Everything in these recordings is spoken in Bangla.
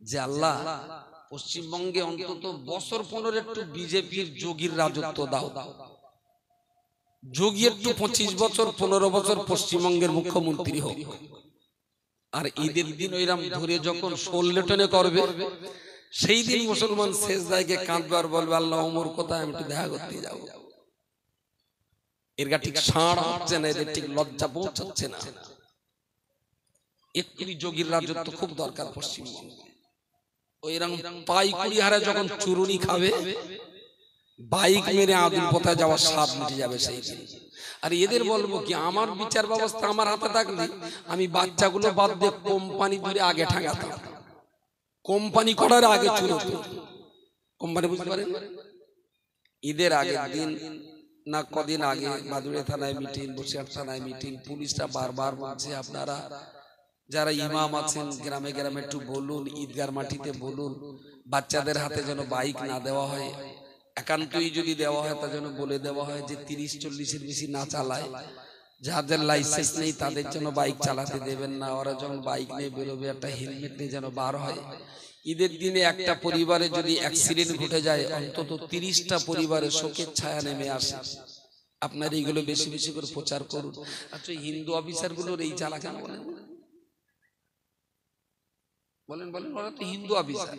যে আল্লাহ পশ্চিমবঙ্গে অন্তত বছর 15 একটু বিজেপির যোগীর রাজত্ব দাও, যোগী একটু 25 বছর 15 বছর পশ্চিমবঙ্গের মুখ্যমন্ত্রী হোক। আর ঈদের দিন ওইরাম ধরে যখন ষোললেটনে করবে, সেই দিন মুসলমান শেষ জায়গায় কাঁদবে আর বলবে আল্লাহ ওমর কোথায়, আমি একটু দেখা করতে যাবো। এর গা ঠিক সাড় হচ্ছে না, এদের ঠিক লজ্জা পৌঁছাচ্ছে না। একটু যোগীর রাজত্ব খুব দরকার পশ্চিমবঙ্গে। ওইরকম পাই কুড়ি হারা যখন চুরুনি খাবে, বাইক মেরে আদুল পোতায় যাওয়ার স্বাদ মিটে যাবে সেই দিন। আর এদের বলবো কি, আমার বিচার ব্যবস্থা আমার হাতে থাকলে আমি বাচ্চাগুলো বাদ দিয়ে কোম্পানি ধরে আগে ঠাঙাতাম, কোম্পানি করার আগে চুরুত কোম্পানি, বুঝতে পারেন? ঈদের আগের দিন না কদিন আগে মাদুরে থানায় মিটিং, বসিরহাট থানায় মিটিং, পুলিশরা বারবার বলছে আপনারা যারা ইমাম আছেন গ্রামে গ্রামে একটু বলুন, ঈদগার মাটিতে বলুন বাচ্চাদের হাতে যেন বাইক না দেওয়া হয়, একান্তই যদি দেওয়া হয় তা যেন বলে দেওয়া হয় যে 30-40-এর বেশি না চালায়, যাদের লাইসেন্স নেই তাদের জন্য বাইক চালাতে দেবেন না, ওরা যখন বাইক নিয়ে বেরোবে একটা হেলমেট নিয়ে যেন বার হয়। ঈদের দিনে একটা পরিবারে যদি অ্যাক্সিডেন্ট ঘটে যায় অন্তত 30টা পরিবারের শোকের ছায়া নেমে আসে। আপনার এইগুলো বেশি বেশি করে প্রচার করুন। আচ্ছা, হিন্দু অফিসার গুলোর এই জ্বালা কেন বলেন বলেন বলেন? ওরা তো হিন্দু অফিসার,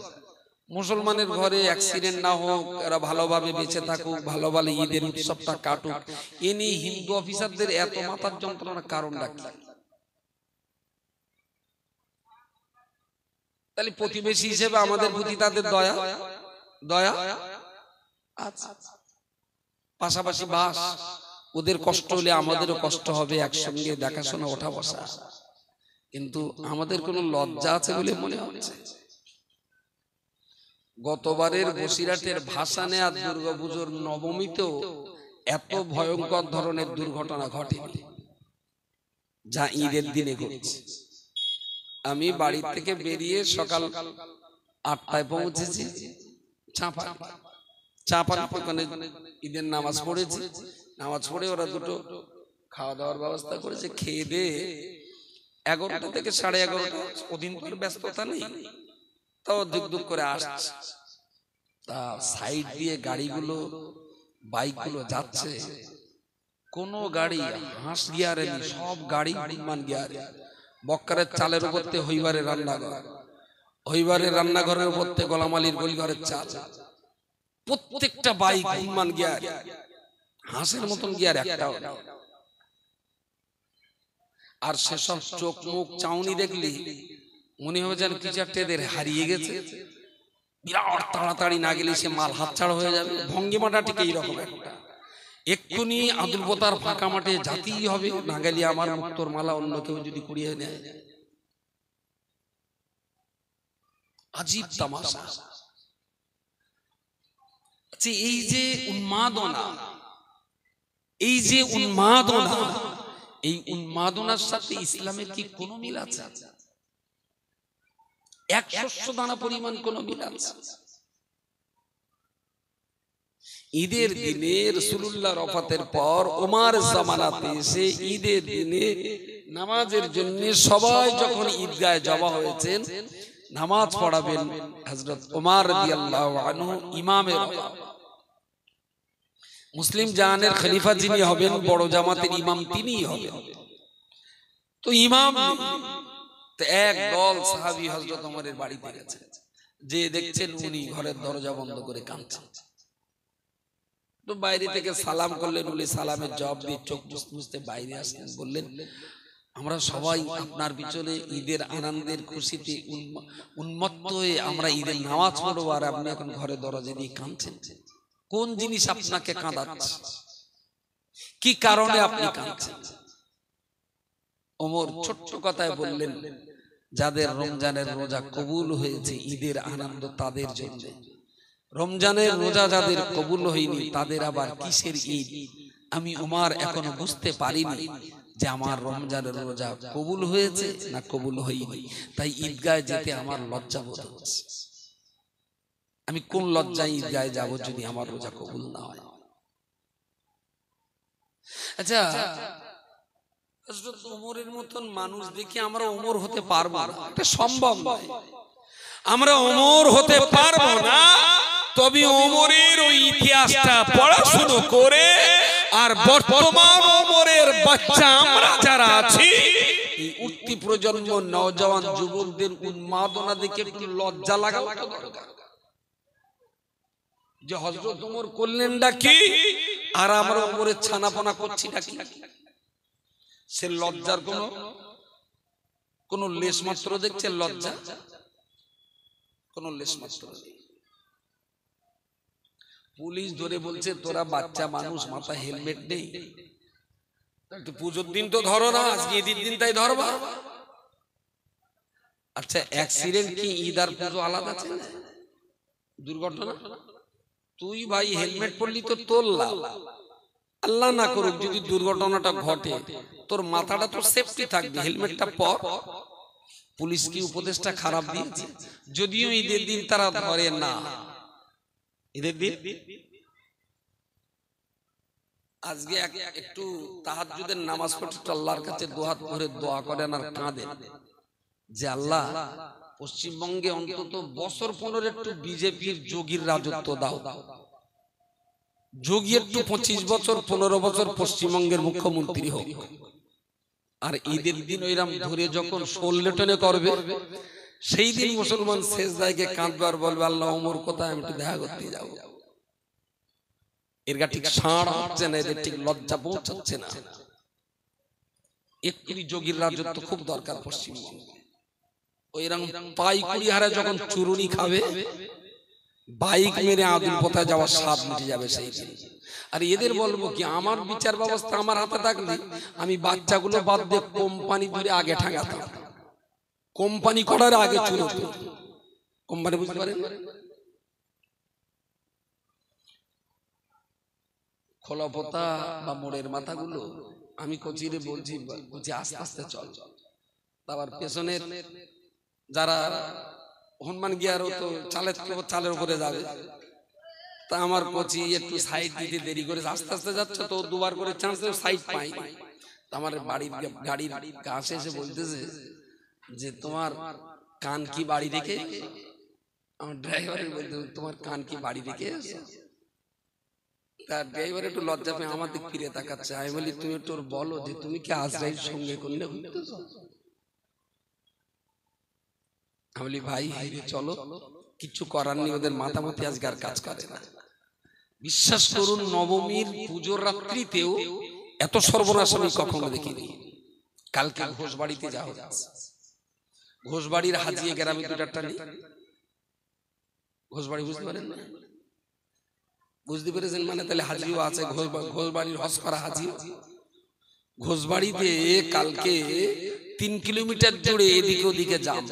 মুসলমানের ঘরে অ্যাক্সিডেন্ট না হোক, এরা ভালোভাবে বেঁচে থাকুক, ভালোভাবে ঈদের উৎসবটা কাটুক, এ নিয়ে হিন্দু অফিসারদের এত মাথার যন্ত্রণার কারণটা কি? তাহলে প্রতিবেশী হিসেবে আমাদের প্রতি তাদের দয়া দয়া আচ্ছা, পাশাপাশি বাস, ওদের কষ্ট হলে আমাদেরও কষ্ট হবে, একসঙ্গে দেখাশোনা ওঠা বসা। কিন্তু আমাদের কোনো লজ্জা আছে বলে মনে হচ্ছে? গতবারের বসিরহাটের ভাসানে আর দুর্গাপুজোর নবমীতেও এত ভয়ঙ্কর ধরনের দুর্ঘটনা ঘটেনি যা ঈদের দিনে ঘটেছে। আমি বাড়ি থেকে বেরিয়ে সকাল 8টায় পৌঁছেছি চাঁপান, ওখানে ঈদের নামাজ পড়েছি। নামাজ পড়ে ওরা দুটো খাওয়া দাওয়ার ব্যবস্থা করেছে, খেয়ে দিয়ে 11টা থেকে 11:30, ওদিন তো ব্যস্ততা নেই, তাও দুক করে আসছে। তা সাইড দিয়ে গাড়িগুলো বাইকগুলো যাচ্ছে, কোন গাড়ি হাঁস গিয়ারে নেই, সব গাড়ি বিমান গিয়ারে। বক্কারের চালের উপর থেকে হইবারের রান্নাঘর, হইবারের রান্নাঘরের উপর থেকে গোলাম আলীর গলিঘরের চাল, প্রত্যেকটা বাইক বিমান গিয়ার, হাঁসের মতন গিয়ার একটাও। আর সেসব চোখ মুখ চাউনি দেখলি মনে হবে যেন কিছু একটা এদের হারিয়ে গেছে, বিরাট তাড়াতাড়ি না গেলে সে মাল হাতছাড়া হয়ে যাবে। ভঙ্গিমাটা ঠিক এইরকম একটা, এক্ষুনি আদুল পোতার ফাঁকা মাঠে জাতিই হবে, না গেলে আমার মুক্তোর মালা অন্য কেউ যদি কুড়িয়ে নেয়। আজীব তামাশা। আচ্ছা, এই যে উন্মাদনা, এই যে উন্মাদনা, এই উন্মাদনার সাথে ইসলামের কি কোনো মিল আছে? 100 দানা পরিমাণ কোনো মিল আছে? ঈদের দিনে রাসূলুল্লাহ ওফাতের পর ওমর জামানাতে এসে ঈদের দিনে নামাজের জন্য সবাই যখন ঈদগাহে জমা হয়েছেন, নামাজ পড়াবেন হযরত ওমর রাদিয়াল্লাহু আনহু ইমামের, মুসলিম জাহানের খলিফা যিনি হবেন, বড় জামাতের ইমাম তিনিই হবেন। তো ইমাম তো এক দল সাহাবী হযরত ওমরের বাড়িতে গেছে, যে দেখছেন উনি ঘরের দরজা বন্ধ করে কাঁদছেন। তো বাইরে থেকে সালাম করলেন, উনি সালামের জবাব দিয়ে চোখ মুছতে বাইরে আসলেন, বললেন আমরা সবাই আপনার পিছনে ঈদের আনন্দের খুশিতে উন্মত্ত হয়ে আমরা ঈদের নামাজ পড়বো, আর আপনি এখন ঘরে দরজা দিয়ে কাঁদছেন। কোন জিনিস আপনাকে কাঁদাচ্ছে? কি কারণে আপনি কাঁদছেন? ওমর ছোট্ট কথায় বললেন, যাদের রমজানের রোজা কবুল হয়েছে, ঈদের আনন্দ তাদের জন্য। রমজানের রোজা যাদের কবুল হয়নি তাদের আবার কিসের ঈদ? আমি ওমর এখনো বুঝতে পারিনি যে আমার রমজানের রোজা কবুল হয়েছে না কবুল হয়নি। তাই ঈদগাহে যেতে আমার লজ্জা বোধ হচ্ছে। আমি কোন লজ্জায় ঈদগাহে যাব যদি আমার রোজা কবুল না হয়? আচ্ছা, হযরত ওমরের মতন মানুষ দেখি আমরা ওমর হতে পারবো না, এটা সম্ভব নয়। আমরা অমর হতে পারবো না, তবে অমরের ওই ইতিহাসটা পড়াশুনো করে আর বর্তমান অমরের বাচ্চা আমরা যারা আছি, এই উঠতি প্রজন্ম নওজওয়ান যুবকদের উন্মাদনা দেখে একটু লজ্জা লাগা দরকার যে হযরত ওমর করলেনটা কি আর আমরা ওমরের ছানাপনা করছিটা কি। সে লজ্জার কোন লেশ মাত্র দেখছে? লজ্জা কোন লেশ মাত্র নেই। পুলিশ ধরে বলছে তোরা বাচ্চা মানুষ, মাথা হেলমেট নেই, পুজোর দিন তো ধরো না, আজকে ঈদের দিন তাই ধরবা। আচ্ছা, অ্যাক্সিডেন্ট কি ঈদ আর পুজো আলাদা আছে? দুর্ঘটনা তুই ভাই হেলমেট পরলি তো তোর লাভ, আল্লাহ না করুক যদি দুর্ঘটনাটা ঘটে তোর মাথাটা তো সেফটি থাকবে, হেলমেটটা পর। পুলিশ কি উপদেশটা খারাপ দিয়েছে? যদিও ঈদের দিন তারা ধরে না, ঈদের দিন আজকে একটু তাহাজ্জুদের নামাজ পড়ে আল্লাহর কাছে দুহাত ভরে দোয়া করেন আর কাঁদেন যে আল্লাহ পশ্চিমবঙ্গে অন্তত বছর 15 একটু বিজেপির যোগীর রাজত্ব দাও। যোগী একটু 25 বছর 15 বছর পশ্চিমবঙ্গের মুখ্যমন্ত্রী হোক, আর ঈদের দিন ওইরাম ধরে যখন শোল্লেটনে করবে সেই দিন মুসলমান সেজদায় গিয়ে কাঁদবে আর বলবে আল্লাহ ওমর কোথায়, আমি একটু দেখা করতে যাবো। এর গা ঠিক সাড় হচ্ছে না, এদের ঠিক লজ্জা পৌঁছাচ্ছে না। একটি যোগীর রাজত্ব খুব দরকার পশ্চিমবঙ্গে। ওইরকম পাই কুড়ি হারে যখন চুরুনি খাবে, বাইক মেরে আদুল কোথায় যাওয়ার স্বাদ মিটে যাবে সেই দিন। আর এদের বলবো কি, আমার বিচার ব্যবস্থা আমার হাতে থাকলে আমি বাচ্চাগুলো বাদ দিয়ে কোম্পানি ধরে আগে ঠাঙাতাম, কোম্পানি করার আগে চুরোতো কোম্পানি, বুঝতে পারেন? খোলাপোতা বা মোড়ের মাথাগুলো আমি কচিরে বলছি আস্তে আস্তে চল, আবার পেছনের যারা হনুমান গিয়ারও তো চালের উপরে যাবে, তা আমার কচি একটু সাইড দিতে দেরি করে আস্তে আস্তে যাচ্ছে, তো দুবার করে চান্স সাইড পাই। আমার বাড়ির গাড়ির কাছে এসে বলতেছে যে তোমার কান কি বাড়ি রেখে, আমার ড্রাইভারের বলতে তোমার কান কি বাড়ি রেখে এসো। তার ড্রাইভার একটু লজ্জা পেয়ে আমার দিক ফিরে তাকাচ্ছে। আমি বলি তুমি একটু বলো যে তুমি কি আজরাইল সঙ্গে করলে? আমি বলি ভাই চলো, কিছু করার নেই, ওদের মাথামতি আজকে আর কাজ করে না। বিশ্বাস করুন, নবমীর পুজোর রাত্রিতেও এত সর্বনাশ আমি কখনো দেখিনি। কালকে ঘোষবাড়িতে যাওয়া যাচ্ছে, ঘোষবাড়ির হাজিয়ে গ্রামে দুটাটা নেই, ঘোষবাড়ি বুঝতে পারেন না? বুঝতে পেরেছেন মানে? তাহলে হাজিও আছে, ঘোষবাড়ির হজ করা হাজি। ঘোষবাড়িতে কালকে 3 কিলোমিটার জুড়ে এদিকে ওদিকে জাম,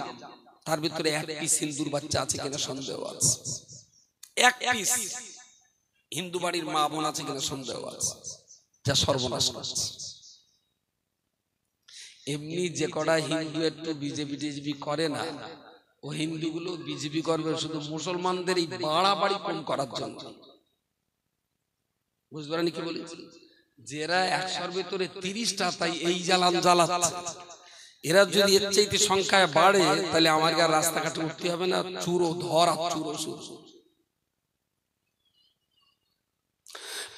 তার ভিতরে এক পিস হিন্দুর বাচ্চা আছে কিনা সন্দেহ আছে, এক পিস হিন্দু বাড়ির মা বোন আছে কিনা সন্দেহ আছে, যা সর্বনাশ করছে। এমনি যে কটা হিন্দু একটু বিজেপি টিজেপি করে না, ও হিন্দুগুলো বিজেপি করবে শুধু মুসলমানদের এই বাড়াবাড়ি কম করার জন্য। বুঝতে পারেন কি বলেছি? যারা 100-র ভিতরে 30টা, তাই এই জ্বালান জ্বালাচ্ছে। এরা যদি এর চাইতে সংখ্যায় বাড়ে তাহলে আমার রাস্তাঘাটে উঠতে হবে না, চুরো ধর আর চুরো শুরু।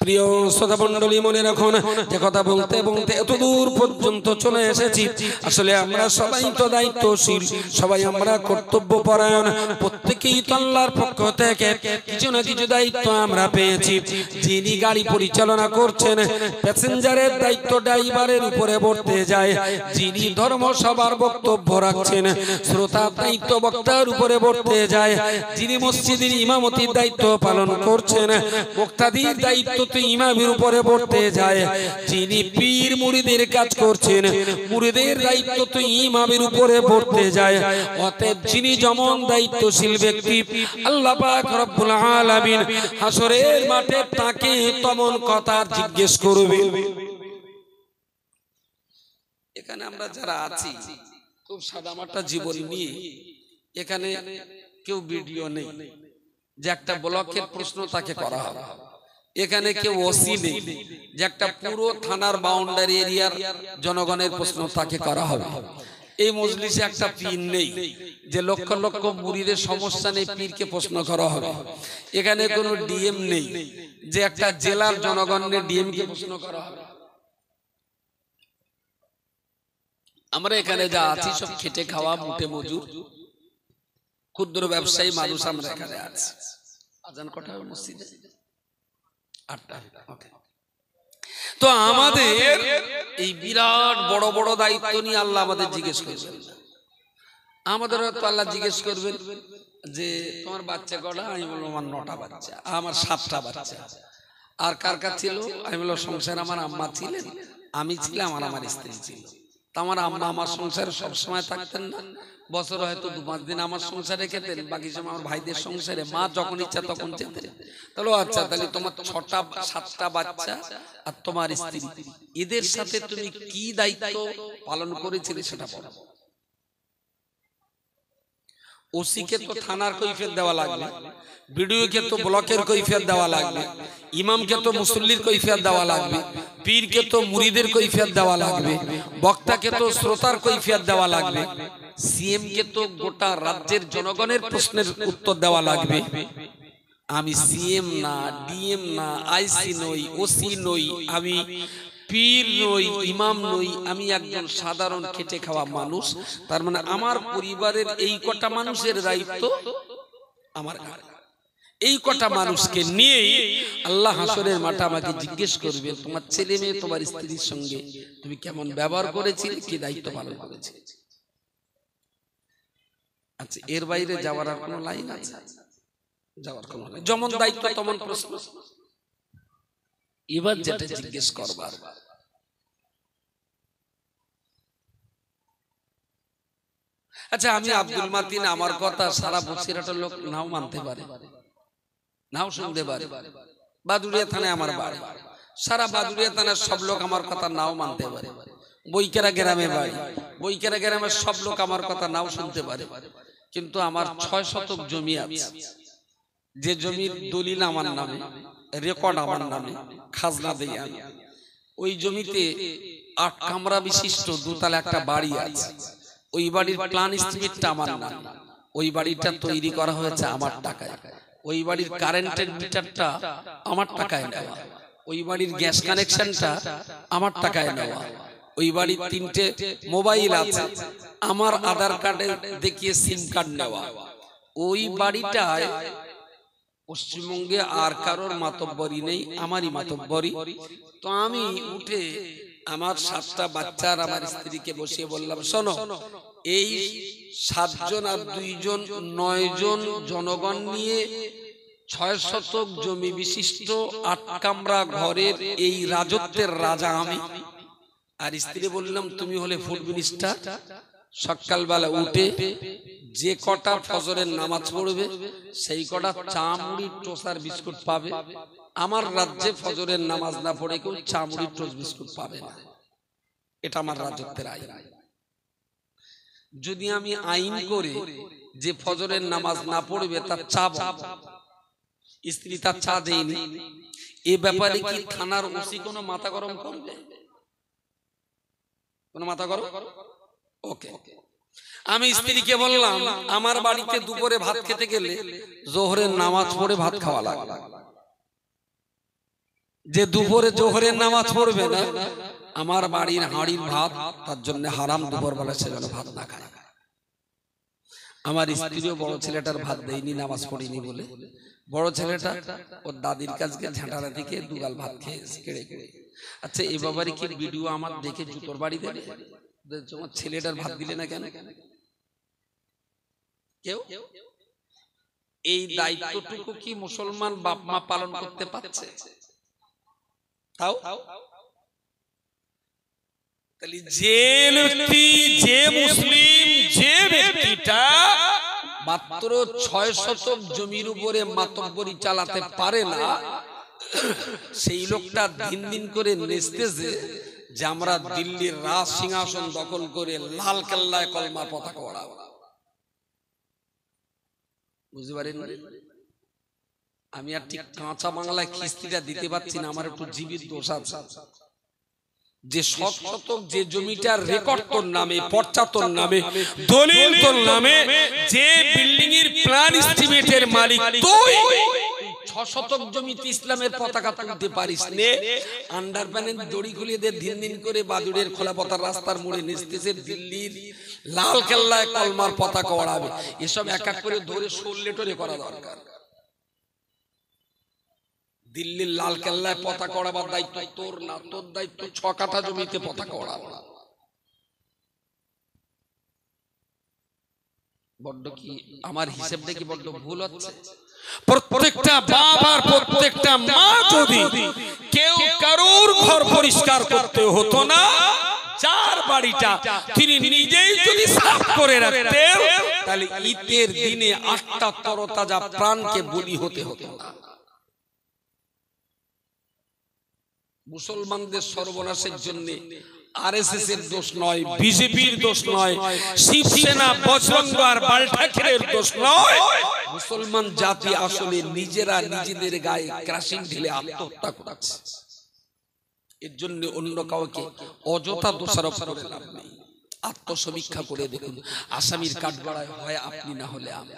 প্রিয় শ্রোতা মণ্ডলী, মনে রাখুন যে কথা বলতে বলতে এত দূর পর্যন্ত চলে এসেছি, আসলে আমরা সবাই তো দায়িত্বশীল, সবাই আমরা কর্তব্য পরায়ণ, প্রত্যেকেই তো আল্লাহর পক্ষ থেকে কিছু না কিছু দায়িত্ব আমরা পেয়েছি। যিনি গাড়ি পরিচালনা করছেন, প্যাসেঞ্জারের দায়িত্ব ড্রাইভারের উপরে বর্তে যায়। যিনি ধর্মসভার বক্তব্য রাখছেন, শ্রোতার দায়িত্ব বক্তার উপরে বর্তে যায়। যিনি মসজিদের ইমামতির দায়িত্ব পালন করছেন, বক্তাদের দায়িত্ব ইমামের উপরে পড়তে যায়। যিনি পীর মুরিদের কাজ করছেন, মুরিদের দায়িত্ব তো ইমামের উপরে পড়তে যায়। অতএব যিনি যেমন দায়িত্বশীল ব্যক্তি, আল্লাহ পাক রব্বুল আলামিন হাসরের মাঠে তাকে তেমন কথা জিজ্ঞেস করবে। এখানে আমরা যারা আছি খুব সাদামাটা জীবন নিয়ে, এখানে কেউ ভিডিও নেই যে একটা ব্লকের প্রশ্ন তাকে করা হবে, এখানে কেউ ওসি নেই যে একটা পুরো থানার বাউন্ডারি এরিয়ার জনগণের প্রশ্ন তাকে করা হবে, এই মজলিসে একটা পিন নেই যে লক্ষ লক্ষ মুরিদের সমস্যা নেই, পীরকে প্রশ্ন করা হবে। এখানে কোনো ডিএম নেই যে একটা জেলার জনগণের ডিএম কে প্রশ্ন করা হবে। আমরা এখানে যা আছি সব খেটে খাওয়া মুটে মজুর ক্ষুদ্র ব্যবসায়ী মানুষ আমরা এখানে আছি। আজান কটা হবে মসজিদে? 8টা। ওকে। তো আমাদের এই বিরাট বড় বড় দায়িত্ব নিয়ে আল্লাহ আমাদের জিজ্ঞেস করবেন। আমাদের তো আল্লাহ জিজ্ঞেস করবেন যে তোমার বাচ্চা কটা? আমি বললাম আমার 9টা বাচ্চা, আমার 7টা বাচ্চা। আর কার কার ছিল? আমি বললাম সংসার আমার আম্মা ছিলেন, আমি ছিলাম, আর আমার স্ত্রী ছিল। তা আমার আম্মা আমার সংসারে সবসময় থাকতেন না, বছর হয়তো 2-5 দিন আমার সংসারে খেতেন, বাকি সময় আমার ভাইদের সংসারে। মা যখন ইচ্ছা তখন যেতেন। তাহলে আচ্ছা, তাহলে তোমার 7টা বাচ্চা আর তোমার স্ত্রী, এদের সাথে তুমি কি দায়িত্ব পালন করেছিলে সেটা বলো। ওসিকে তো থানার কৈফিয়ত দেওয়া লাগবে, বিডিওকে তো ব্লকের কৈফিয়ত দেওয়া লাগবে, ইমামকে তো মুসল্লির কৈফিয়ত দেওয়া লাগবে, পীরকে তো মুরিদের কৈফিয়ত দেওয়া লাগবে, বক্তাকে তো শ্রোতার কৈফিয়ত দেওয়া লাগবে, সিএম কে তো গোটা রাজ্যের জনগণের প্রশ্নের উত্তর দেওয়া লাগবে। আমি সিএম না, ডিএম না, আইসি নই, ওসি নই, আমি পীর নই, ইমাম নই, আমি একজন সাধারণ খেটে খাওয়া মানুষ। তার মানে আমার পরিবারের এই কটা মানুষের দায়িত্ব আমার। এই কটা মানুষকে নিয়েই আল্লাহ হাসরের মাঠে আমাকে জিজ্ঞেস করবে, তোমার ছেলে মেয়ে তোমার স্ত্রীর সঙ্গে তুমি কেমন ব্যবহার করেছিলে, কি দায়িত্ব পালন করেছিলে। আচ্ছা, এর বাইরে যাওয়ার আর কোনো লাইন আছে? যাওয়ার কোনো লাইন? যেমন দায়িত্ব তেমন প্রশ্ন। এবার যেটা জিজ্ঞেস করবার, আচ্ছা আমি আব্দুল মাতিন, আমার কথা সারা বসিরহাটের লোক নাও মানতে পারে, নাও শুনতে পারে। বাদুড়িয়া থানায় আমার বাড়ি, সারা বাদুড়িয়া থানার সব লোক আমার কথা নাও মানতে পারে। বইকেরা গ্রামে বাড়ি, বইকেরা গ্রামের সব লোক আমার কথা নাও শুনতে পারে। কিন্তু আমার 6 শতক জমি আছে, যে জমির দলিল আমার নামে, রেকর্ড আমার নামে, খাজনা দেই আমি। ওই জমিতে 8 কামরা বিশিষ্ট 2 তলা একটা বাড়ি আছে। ওই বাড়ির প্ল্যান এস্টিমেটটা আমার নামে, ওই বাড়িটা তৈরি করা হয়েছে আমার টাকায়, ওই বাড়ির কারেন্টের মিটারটা আমার টাকায় নেওয়া, ওই বাড়ির গ্যাস কানেকশনটা আমার টাকায় নেওয়া, ওই বাড়ির 3টে মোবাইল আছে, আমার আধার কার্ডে দেখিয়ে সিম কার্ড নেওয়া। ওই বাড়িটায় পশ্চিমবঙ্গে আর কারোর মাতব্বরি নেই, আমারই মাতব্বরি। তো আমি উঠে আমার 7টা বাচ্চা আর আমার স্ত্রীকে বসিয়ে বললাম, শোনো, এই 7 জন আর 2 জন 9 জন জনগণ নিয়ে 6 শতক জমি বিশিষ্ট 8 কামরা ঘরের এই রাজত্বের রাজা আমি। আর স্ত্রী বললাম, তুমি হলে ফুড মিনিস্টার, সকালবেলা উঠে যে কটা ফজরের নামাজ পড়বে সেই কটা চা মুড়ি টোস্ট আর বিস্কুট পাবে। আমার রাজ্যে ফজরের নামাজ না পড়ে কেউ চা মুড়ি টোস্ট বিস্কুট পাবে না, এটা আমার রাজত্বের আইন। যদি আমি আইন করে যে ফজরের নামাজ না পড়বে তার চা বন্ধ, স্ত্রী তার চা দেয়নি, এ ব্যাপারে কি থানার ওসি কোনো মাথা গরম করবে? কোনো মাথা গরম? ওকে, আমি স্ত্রীকে বললাম, আমার বাড়িতে দুপুরে ভাত খেতে গেলে জোহরের নামাজ পড়ে ভাত খাওয়া লাগবে। যে দুপুরে জোহরের নামাজ পড়বে না, আমার বাড়ির হাঁড়ির ভাত তার জন্য হারাম, দুপুর বেলা সে যেন ভাত না খায়। আমার স্ত্রীও বড় ছেলেটার ভাত দেয়নি নামাজ পড়িনি বলে। বড় ছেলেটা ওর দাদির কাছে ঝাঁটারা থেকে 2 গাল ভাত খেয়েছে কেড়ে কেড়ে। আচ্ছা, এই বাবারই কি ভিডিও আমার দেখে জুতোর বাড়ি দেবে? তোমার ছেলেটার ভাত দিলে না কেন? কেউ এই দায়িত্বটুকু কি মুসলমান বাপ মা পালন করতে পারছে? তাও তাহলে যে ব্যক্তি, যে মুসলিম, যে ব্যক্তিটা মাত্র 6 শতক জমির উপরে মাতব্বরি চালাতে পারে না, সেই লোকটা দিন দিন করে নেচতেছে যে আমরা দিল্লির রাজ সিংহাসন দখল করে লাল কেল্লায় কলমার পতাকা ওড়াবো। বুঝতে পারেন? আমি আর ঠিক কাঁচা বাংলায় খিস্তিটা দিতে পারছি না, আমার একটু জীবিত দোষ আছে। যে শতক যে জমিটার রেকর্ড তোর নামে, পর্চা তোর নামে, দলিল তোর নামে, যে বিল্ডিং এর প্ল্যান এস্টিমেটের মালিক তুই, 6 শতক জমিতে ইসলামের পতাকা তুলতে পারিস নে, আন্ডারপ্যানের দড়ি খুলিয়ে দে, দিন দিন করে বাদুড়ের খোলাপতার রাস্তার মোড়ে নিস্তেছে, দিল্লির লাল কেল্লায় কলমার পতাকা ওড়াবে, এসব এক এক করে ধরে ষোললেটরে করা দরকার। দিল্লির লাল কেল্লায় পতাকা ওড়াবার দায়িত্ব তোর না, তোর দায়িত্ব 6 কাঠা জমিতে পতাকা ওড়াবো। বড্ড কি আমার হিসেবটা কি বড্ড ভুল হচ্ছে? প্রত্যেকটা বাপ আর প্রত্যেকটা মা যদি কেউ কারোর ঘর পরিষ্কার করতে হতো না, যার বাড়িটা তিনি নিজেই যদি সাফ করে রাখতেন, তাহলে ঈদের দিনে 8টা তরতাজা প্রাণকে বলি হতে হতো না। মুসলমানদের সর্বনাশের জন্য আরএসএস এর দোষ নয়, বিজেপির দোষ নয়, শিবসেনা, বজরঙ্গ আর বালঠাকের দোষ নয়। মুসলমান জাতি আসলে নিজেরা নিজেদের গায়ে ক্রাশিং ঢেলে আত্মহত্যা করেছে। এর জন্য অন্য কাউকে অযথা দোষারোপ করে লাভ নেই। আত্মসমীক্ষা করে দেখুন, আসামির কাঠগড়ায় হয় আপনি, না হলে আমি।